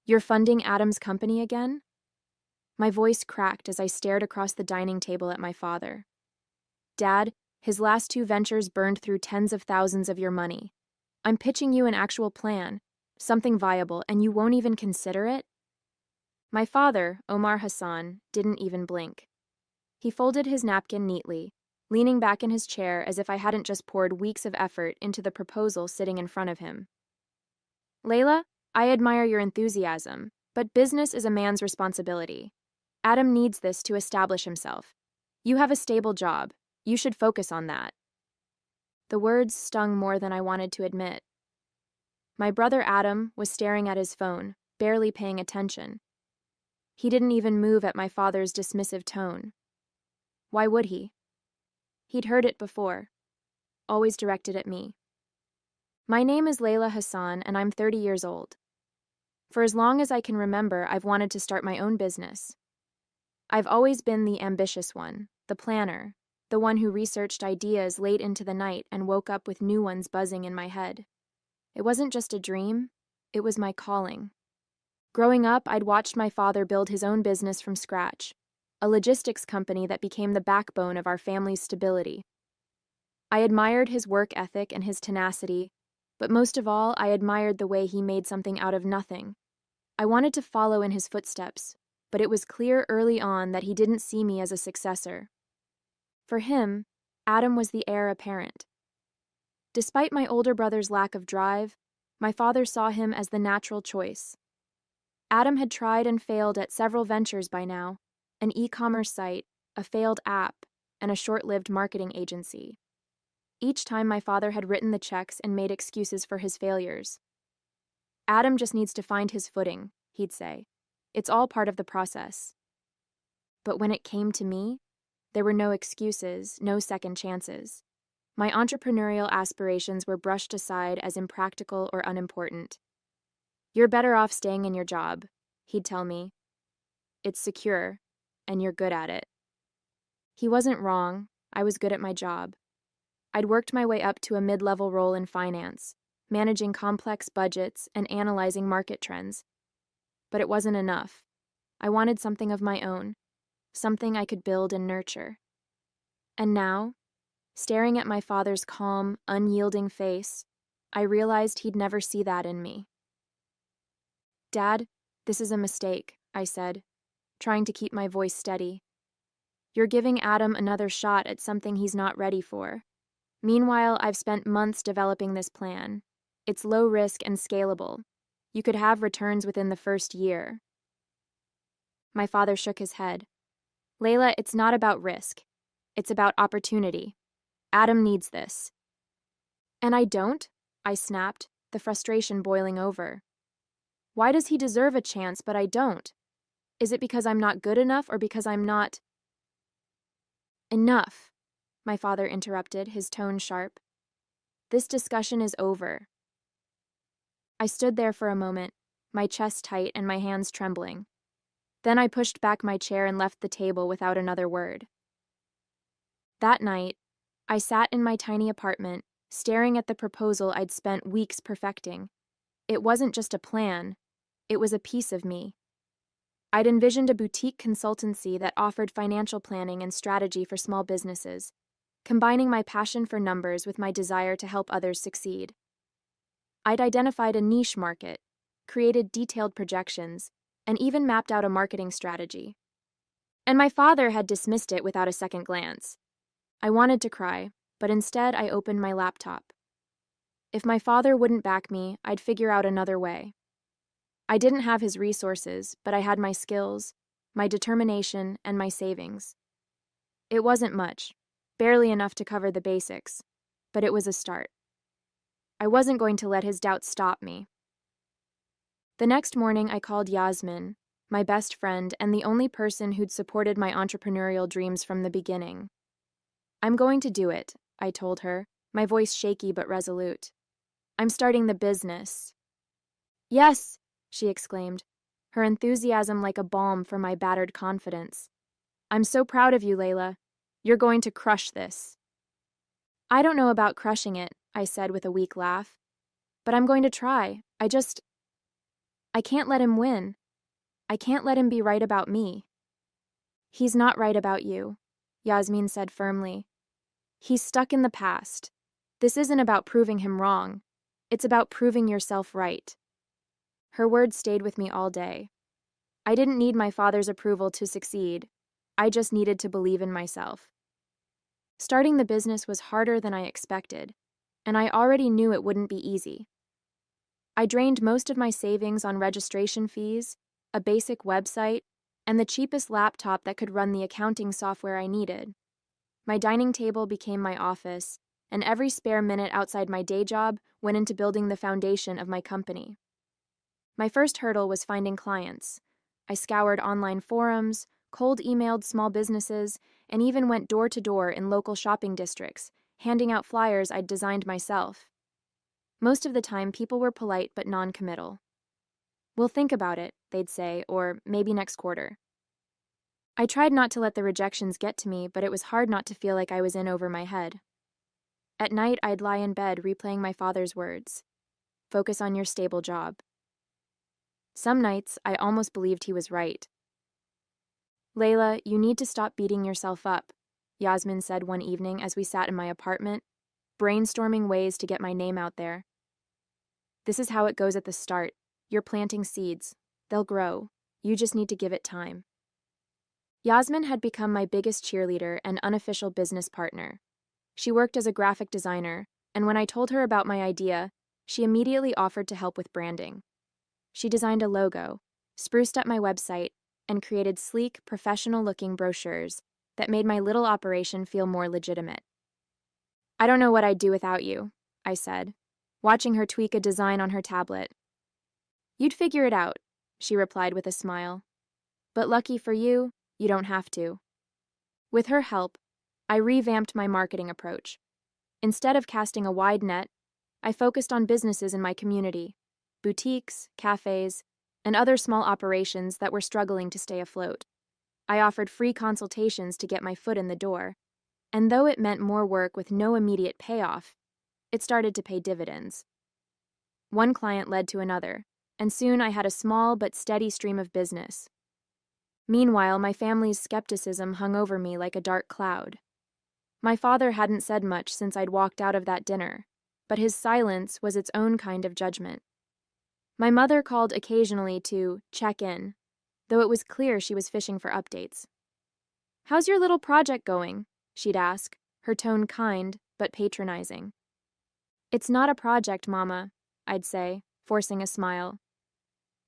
You're funding Adam's company again? My voice cracked as I stared across the dining table at my father. Dad, his last two ventures burned through tens of thousands of your money. I'm pitching you an actual plan, something viable, and you won't even consider it? My father, Omar Hassan, didn't even blink. He folded his napkin neatly, leaning back in his chair as if I hadn't just poured weeks of effort into the proposal sitting in front of him. Layla, I admire your enthusiasm, but business is a man's responsibility. Adam needs this to establish himself. You have a stable job. You should focus on that. The words stung more than I wanted to admit. My brother Adam was staring at his phone, barely paying attention. He didn't even move at my father's dismissive tone. Why would he? He'd heard it before, always directed at me. My name is Layla Hassan, and I'm 30 years old. For as long as I can remember, I've wanted to start my own business. I've always been the ambitious one, the planner, the one who researched ideas late into the night and woke up with new ones buzzing in my head. It wasn't just a dream, it was my calling. Growing up, I'd watched my father build his own business from scratch, a logistics company that became the backbone of our family's stability. I admired his work ethic and his tenacity, but most of all, I admired the way he made something out of nothing. I wanted to follow in his footsteps, but it was clear early on that he didn't see me as a successor. For him, Adam was the heir apparent. Despite my older brother's lack of drive, my father saw him as the natural choice. Adam had tried and failed at several ventures by now, an e-commerce site, a failed app, and a short-lived marketing agency. Each time my father had written the checks and made excuses for his failures. Adam just needs to find his footing, he'd say. It's all part of the process. But when it came to me, there were no excuses, no second chances. My entrepreneurial aspirations were brushed aside as impractical or unimportant. You're better off staying in your job, he'd tell me. It's secure, and you're good at it. He wasn't wrong. I was good at my job. I'd worked my way up to a mid-level role in finance, managing complex budgets and analyzing market trends. But it wasn't enough. I wanted something of my own, something I could build and nurture. And now, staring at my father's calm, unyielding face, I realized he'd never see that in me. Dad, this is a mistake, I said, trying to keep my voice steady. You're giving Adam another shot at something he's not ready for. Meanwhile, I've spent months developing this plan. It's low risk and scalable. You could have returns within the first year. My father shook his head. Layla, it's not about risk. It's about opportunity. Adam needs this. And I don't? I snapped, the frustration boiling over. Why does he deserve a chance, but I don't? Is it because I'm not good enough or because I'm not... Enough, my father interrupted, his tone sharp. This discussion is over. I stood there for a moment, my chest tight and my hands trembling. Then I pushed back my chair and left the table without another word. That night, I sat in my tiny apartment, staring at the proposal I'd spent weeks perfecting. It wasn't just a plan, it was a piece of me. I'd envisioned a boutique consultancy that offered financial planning and strategy for small businesses, combining my passion for numbers with my desire to help others succeed. I'd identified a niche market, created detailed projections, and even mapped out a marketing strategy. And my father had dismissed it without a second glance. I wanted to cry, but instead I opened my laptop. If my father wouldn't back me, I'd figure out another way. I didn't have his resources, but I had my skills, my determination, and my savings. It wasn't much, barely enough to cover the basics, but it was a start. I wasn't going to let his doubts stop me. The next morning, I called Yasmin, my best friend and the only person who'd supported my entrepreneurial dreams from the beginning. I'm going to do it, I told her, my voice shaky but resolute. I'm starting the business. Yes, she exclaimed, her enthusiasm like a balm for my battered confidence. I'm so proud of you, Layla. You're going to crush this. I don't know about crushing it, I said with a weak laugh. But I'm going to try. I can't let him win. I can't let him be right about me. He's not right about you, Yasmin said firmly. He's stuck in the past. This isn't about proving him wrong. It's about proving yourself right. Her words stayed with me all day. I didn't need my father's approval to succeed. I just needed to believe in myself. Starting the business was harder than I expected, and I already knew it wouldn't be easy. I drained most of my savings on registration fees, a basic website, and the cheapest laptop that could run the accounting software I needed. My dining table became my office, and every spare minute outside my day job went into building the foundation of my company. My first hurdle was finding clients. I scoured online forums, cold emailed small businesses, and even went door to door in local shopping districts, handing out flyers I'd designed myself. Most of the time, people were polite but non-committal. "We'll think about it," they'd say, or maybe next quarter. I tried not to let the rejections get to me, but it was hard not to feel like I was in over my head. At night, I'd lie in bed replaying my father's words. Focus on your stable job. Some nights, I almost believed he was right. "Layla, you need to stop beating yourself up," Yasmin said one evening as we sat in my apartment, brainstorming ways to get my name out there. "This is how it goes at the start. You're planting seeds. They'll grow. You just need to give it time." Yasmin had become my biggest cheerleader and unofficial business partner. She worked as a graphic designer, and when I told her about my idea, she immediately offered to help with branding. She designed a logo, spruced up my website, and created sleek, professional-looking brochures that made my little operation feel more legitimate. "I don't know what I'd do without you," I said, watching her tweak a design on her tablet. "You'd figure it out," she replied with a smile. "But lucky for you, you don't have to." With her help, I revamped my marketing approach. Instead of casting a wide net, I focused on businesses in my community, boutiques, cafes, and other small operations that were struggling to stay afloat. I offered free consultations to get my foot in the door, and though it meant more work with no immediate payoff, it started to pay dividends. One client led to another, and soon I had a small but steady stream of business. Meanwhile, my family's skepticism hung over me like a dark cloud. My father hadn't said much since I'd walked out of that dinner, but his silence was its own kind of judgment. My mother called occasionally to check in, though it was clear she was fishing for updates. "How's your little project going?" she'd ask, her tone kind but patronizing. "It's not a project, Mama," I'd say, forcing a smile.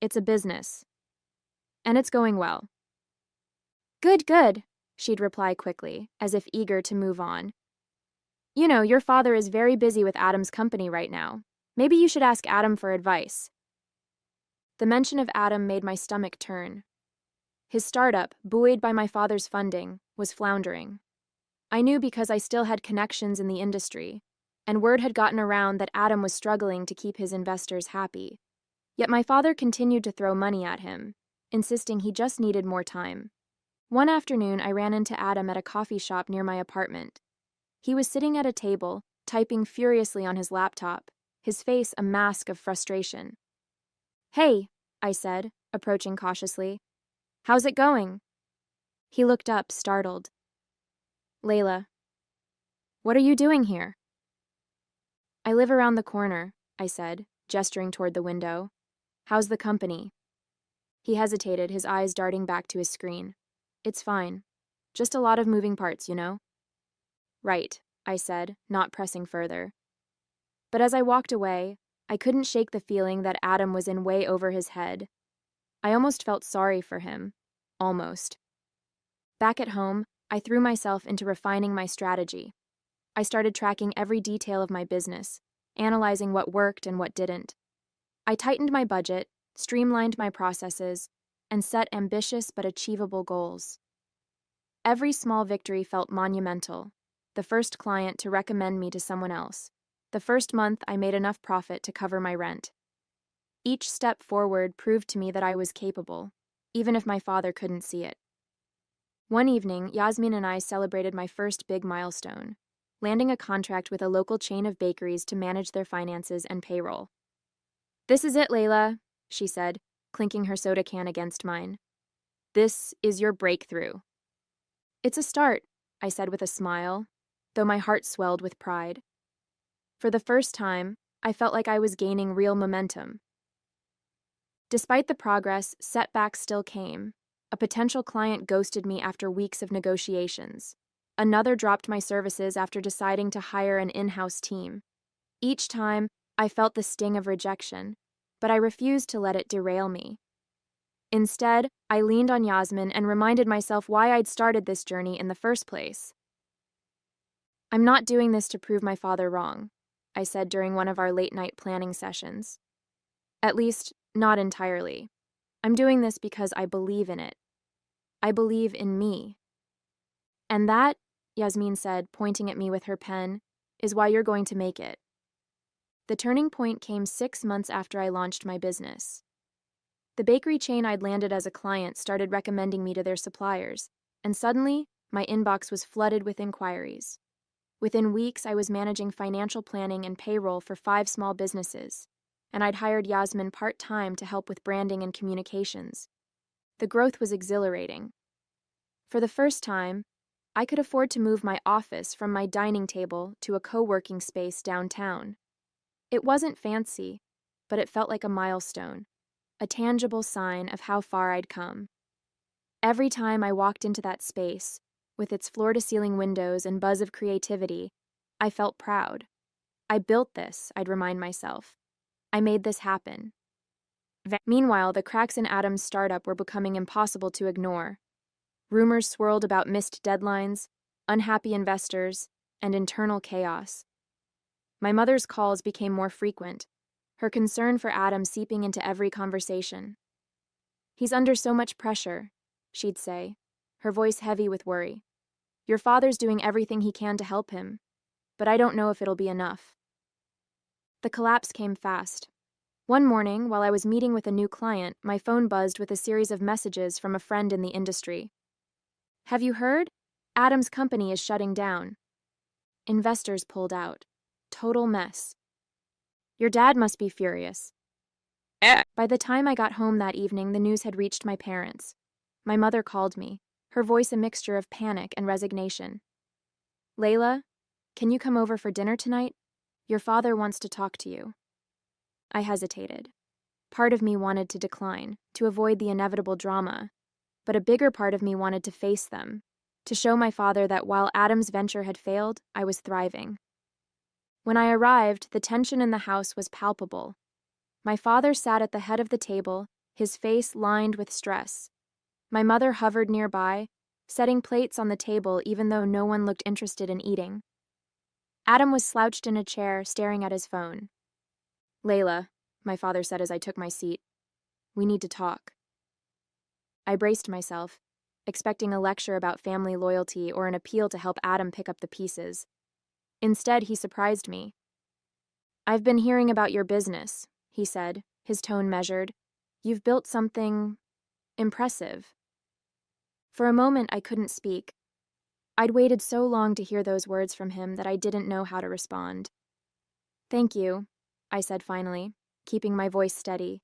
"It's a business. And it's going well." "Good, good," she'd reply quickly, as if eager to move on. "You know, your father is very busy with Adam's company right now. Maybe you should ask Adam for advice." The mention of Adam made my stomach turn. His startup, buoyed by my father's funding, was floundering. I knew because I still had connections in the industry, and word had gotten around that Adam was struggling to keep his investors happy. Yet my father continued to throw money at him, insisting he just needed more time. One afternoon, I ran into Adam at a coffee shop near my apartment. He was sitting at a table, typing furiously on his laptop, his face a mask of frustration. "Hey," I said, approaching cautiously. "How's it going?" He looked up, startled. "Layla, what are you doing here?" "I live around the corner," I said, gesturing toward the window. "How's the company?" He hesitated, his eyes darting back to his screen. "It's fine. Just a lot of moving parts, you know?" "Right," I said, not pressing further. But as I walked away, I couldn't shake the feeling that Adam was in way over his head. I almost felt sorry for him. Almost. Back at home, I threw myself into refining my strategy. I started tracking every detail of my business, analyzing what worked and what didn't. I tightened my budget, streamlined my processes, and set ambitious but achievable goals. Every small victory felt monumental. The first client to recommend me to someone else. The first month I made enough profit to cover my rent. Each step forward proved to me that I was capable, even if my father couldn't see it. One evening, Yasmin and I celebrated my first big milestone, landing a contract with a local chain of bakeries to manage their finances and payroll. "This is it, Layla," she said. clinking her soda can against mine. "This is your breakthrough." "It's a start," I said with a smile, though my heart swelled with pride. For the first time, I felt like I was gaining real momentum. Despite the progress, setbacks still came. A potential client ghosted me after weeks of negotiations. Another dropped my services after deciding to hire an in-house team. Each time, I felt the sting of rejection, but I refused to let it derail me. Instead, I leaned on Yasmin and reminded myself why I'd started this journey in the first place. "I'm not doing this to prove my father wrong," I said during one of our late-night planning sessions. "At least, not entirely. I'm doing this because I believe in it. I believe in me. And that," Yasmin said, pointing at me with her pen, "is why you're going to make it." The turning point came 6 months after I launched my business. The bakery chain I'd landed as a client started recommending me to their suppliers, and suddenly, my inbox was flooded with inquiries. Within weeks, I was managing financial planning and payroll for 5 small businesses, and I'd hired Yasmin part-time to help with branding and communications. The growth was exhilarating. For the first time, I could afford to move my office from my dining table to a co-working space downtown. It wasn't fancy, but it felt like a milestone, a tangible sign of how far I'd come. Every time I walked into that space, with its floor-to-ceiling windows and buzz of creativity, I felt proud. I built this, I'd remind myself. I made this happen. Meanwhile, the cracks in Adam's startup were becoming impossible to ignore. Rumors swirled about missed deadlines, unhappy investors, and internal chaos. My mother's calls became more frequent, her concern for Adam seeping into every conversation. "He's under so much pressure," she'd say, her voice heavy with worry. "Your father's doing everything he can to help him, but I don't know if it'll be enough." The collapse came fast. One morning, while I was meeting with a new client, my phone buzzed with a series of messages from a friend in the industry. "Have you heard? Adam's company is shutting down. Investors pulled out. Total mess. Your dad must be furious." By the time I got home that evening, the news had reached my parents. My mother called me, her voice a mixture of panic and resignation. "Layla, can you come over for dinner tonight? Your father wants to talk to you." I hesitated. Part of me wanted to decline, to avoid the inevitable drama, but a bigger part of me wanted to face them, to show my father that while Adam's venture had failed, I was thriving. When I arrived, the tension in the house was palpable. My father sat at the head of the table, his face lined with stress. My mother hovered nearby, setting plates on the table even though no one looked interested in eating. Adam was slouched in a chair, staring at his phone. "Layla," my father said as I took my seat, "we need to talk." I braced myself, expecting a lecture about family loyalty or an appeal to help Adam pick up the pieces. Instead, he surprised me. "I've been hearing about your business," he said, his tone measured. "You've built something impressive." For a moment, I couldn't speak. I'd waited so long to hear those words from him that I didn't know how to respond. "Thank you," I said finally, keeping my voice steady.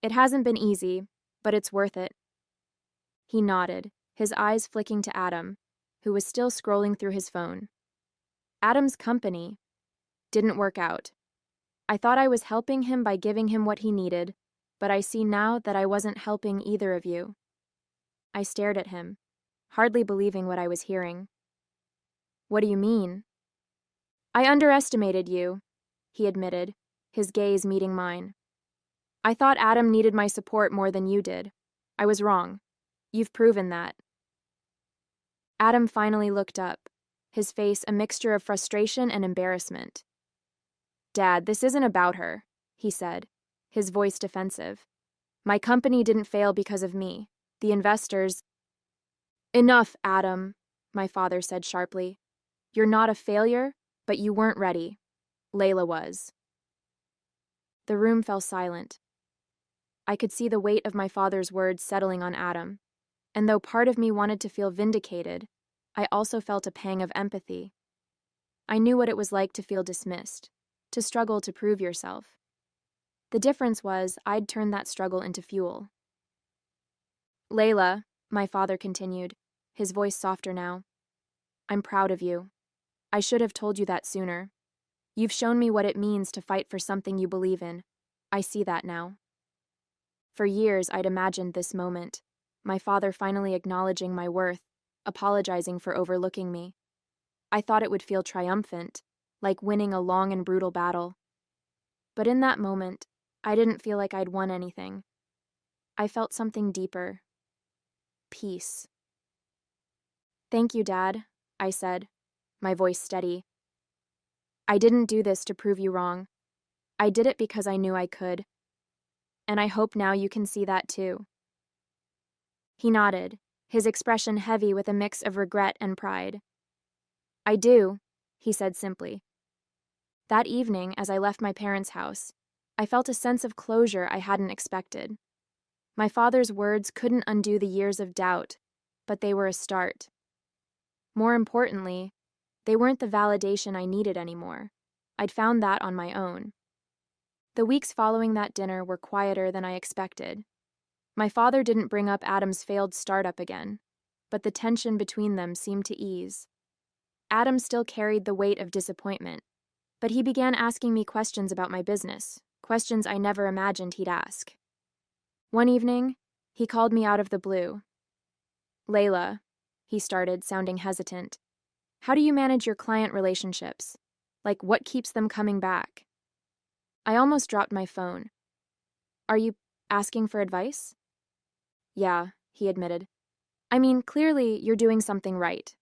"It hasn't been easy, but it's worth it." He nodded, his eyes flicking to Adam, who was still scrolling through his phone. Adam's company didn't work out. I thought I was helping him by giving him what he needed, but I see now that I wasn't helping either of you. I stared at him, hardly believing what I was hearing. "What do you mean?" "I underestimated you," he admitted, his gaze meeting mine. "I thought Adam needed my support more than you did. I was wrong. You've proven that." Adam finally looked up, his face a mixture of frustration and embarrassment. "Dad, this isn't about her," he said, his voice defensive. "My company didn't fail because of me. The investors—" "Enough, Adam," my father said sharply. "You're not a failure, but you weren't ready. Layla was." The room fell silent. I could see the weight of my father's words settling on Adam, and though part of me wanted to feel vindicated, I also felt a pang of empathy. I knew what it was like to feel dismissed, to struggle to prove yourself. The difference was I'd turned that struggle into fuel. Layla, my father continued, his voice softer now, I'm proud of you. I should have told you that sooner. You've shown me what it means to fight for something you believe in. I see that now. For years, I'd imagined this moment, my father finally acknowledging my worth, apologizing for overlooking me. I thought it would feel triumphant, like winning a long and brutal battle. But in that moment, I didn't feel like I'd won anything. I felt something deeper. Peace. Thank you, Dad, I said, my voice steady. I didn't do this to prove you wrong. I did it because I knew I could. And I hope now you can see that too. He nodded, his expression heavy with a mix of regret and pride. I do, he said simply. That evening, as I left my parents' house, I felt a sense of closure I hadn't expected. My father's words couldn't undo the years of doubt, but they were a start. More importantly, they weren't the validation I needed anymore. I'd found that on my own. The weeks following that dinner were quieter than I expected. My father didn't bring up Adam's failed startup again, but the tension between them seemed to ease. Adam still carried the weight of disappointment, but he began asking me questions about my business, questions I never imagined he'd ask. One evening, he called me out of the blue. Layla, he started, sounding hesitant. How do you manage your client relationships? Like, what keeps them coming back? I almost dropped my phone. Are you asking for advice? Yeah, he admitted. I mean, clearly you're doing something right.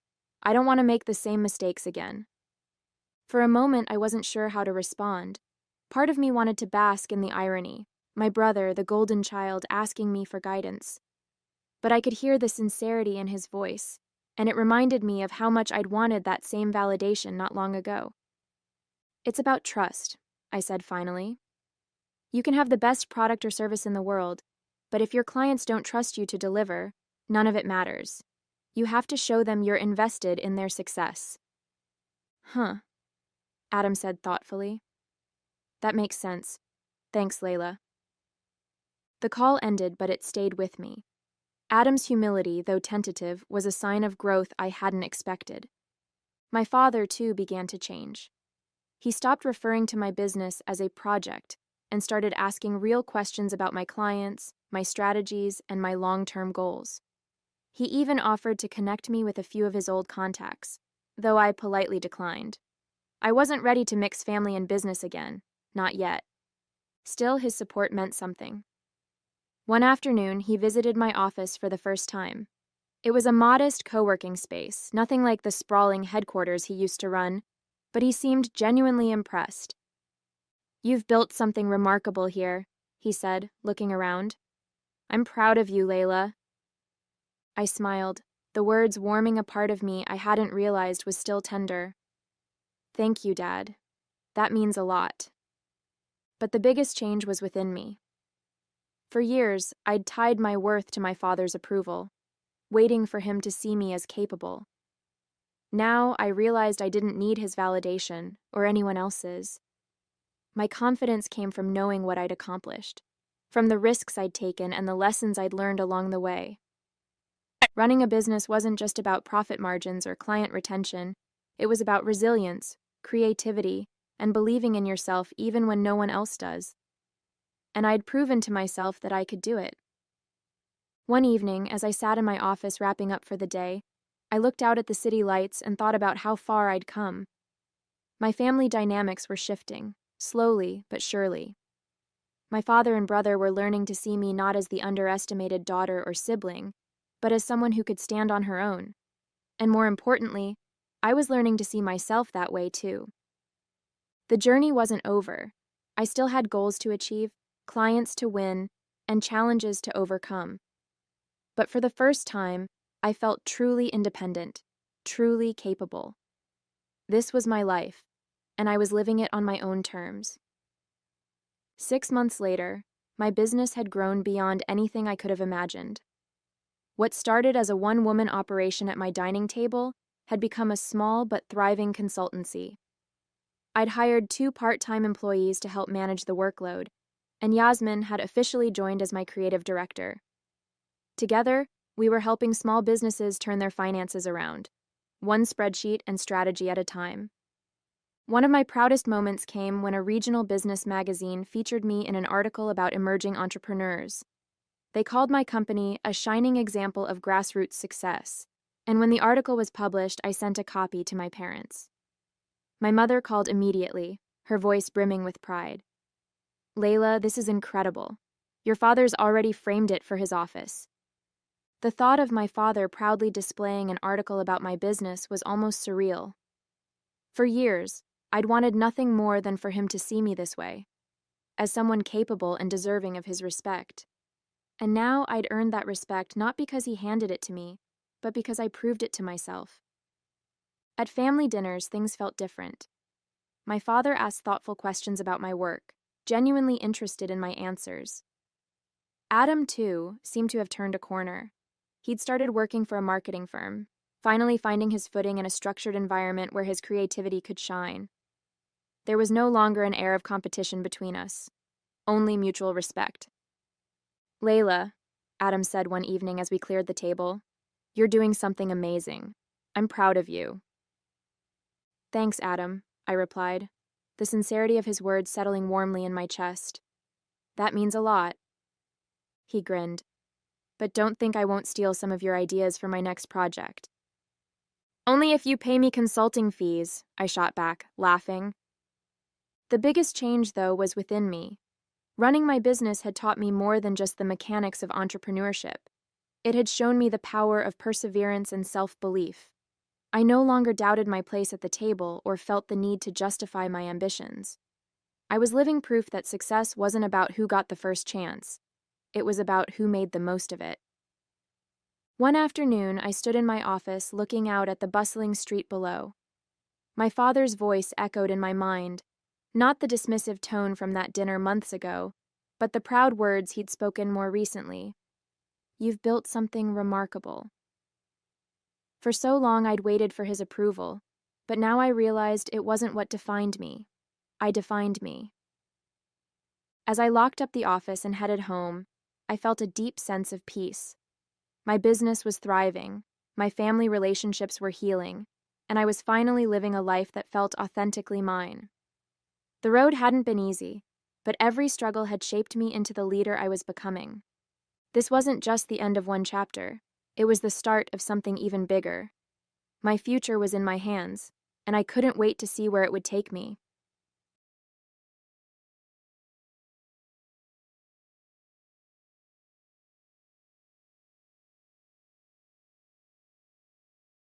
I don't want to make the same mistakes again. For a moment, I wasn't sure how to respond. Part of me wanted to bask in the irony, my brother, the golden child, asking me for guidance. But I could hear the sincerity in his voice, and it reminded me of how much I'd wanted that same validation not long ago. It's about trust, I said finally. You can have the best product or service in the world, but if your clients don't trust you to deliver, none of it matters. You have to show them you're invested in their success. Huh, Adam said thoughtfully. That makes sense. Thanks, Layla. The call ended, but it stayed with me. Adam's humility, though tentative, was a sign of growth I hadn't expected. My father, too, began to change. He stopped referring to my business as a project and started asking real questions about my clients, my strategies, and my long-term goals. He even offered to connect me with a few of his old contacts, though I politely declined. I wasn't ready to mix family and business again, not yet. Still, his support meant something. One afternoon, he visited my office for the first time. It was a modest co-working space, nothing like the sprawling headquarters he used to run, but he seemed genuinely impressed. You've built something remarkable here, he said, looking around. I'm proud of you, Layla. I smiled, the words warming a part of me I hadn't realized was still tender. Thank you, Dad. That means a lot. But the biggest change was within me. For years, I'd tied my worth to my father's approval, waiting for him to see me as capable. Now I realized I didn't need his validation or anyone else's. My confidence came from knowing what I'd accomplished, from the risks I'd taken and the lessons I'd learned along the way. Running a business wasn't just about profit margins or client retention. It was about resilience, creativity, and believing in yourself even when no one else does. And I'd proven to myself that I could do it. One evening, as I sat in my office wrapping up for the day, I looked out at the city lights and thought about how far I'd come. My family dynamics were shifting, slowly but surely. My father and brother were learning to see me not as the underestimated daughter or sibling, but as someone who could stand on her own. And more importantly, I was learning to see myself that way too. The journey wasn't over. I still had goals to achieve, clients to win, and challenges to overcome. But for the first time, I felt truly independent, truly capable. This was my life, and I was living it on my own terms. 6 months later, my business had grown beyond anything I could have imagined. What started as a one-woman operation at my dining table had become a small but thriving consultancy. I'd hired 2 part-time employees to help manage the workload, and Yasmin had officially joined as my creative director. Together, we were helping small businesses turn their finances around, one spreadsheet and strategy at a time. One of my proudest moments came when a regional business magazine featured me in an article about emerging entrepreneurs. They called my company a shining example of grassroots success, and when the article was published, I sent a copy to my parents. My mother called immediately, her voice brimming with pride. "Layla, this is incredible. Your father's already framed it for his office." The thought of my father proudly displaying an article about my business was almost surreal. For years, I'd wanted nothing more than for him to see me this way, as someone capable and deserving of his respect. And now I'd earned that respect not because he handed it to me, but because I proved it to myself. At family dinners, things felt different. My father asked thoughtful questions about my work, genuinely interested in my answers. Adam, too, seemed to have turned a corner. He'd started working for a marketing firm, finally finding his footing in a structured environment where his creativity could shine. There was no longer an air of competition between us, only mutual respect. "Layla," Adam said one evening as we cleared the table, "you're doing something amazing. I'm proud of you." "Thanks, Adam," I replied, the sincerity of his words settling warmly in my chest. "That means a lot." He grinned. "But don't think I won't steal some of your ideas for my next project." "Only if you pay me consulting fees," I shot back, laughing. The biggest change, though, was within me. Running my business had taught me more than just the mechanics of entrepreneurship. It had shown me the power of perseverance and self-belief. I no longer doubted my place at the table or felt the need to justify my ambitions. I was living proof that success wasn't about who got the first chance. It was about who made the most of it. One afternoon, I stood in my office looking out at the bustling street below. My father's voice echoed in my mind, not the dismissive tone from that dinner months ago, but the proud words he'd spoken more recently. "You've built something remarkable." For so long I'd waited for his approval, but now I realized it wasn't what defined me. I defined me. As I locked up the office and headed home, I felt a deep sense of peace. My business was thriving, my family relationships were healing, and I was finally living a life that felt authentically mine. The road hadn't been easy, but every struggle had shaped me into the leader I was becoming. This wasn't just the end of one chapter, it was the start of something even bigger. My future was in my hands, and I couldn't wait to see where it would take me.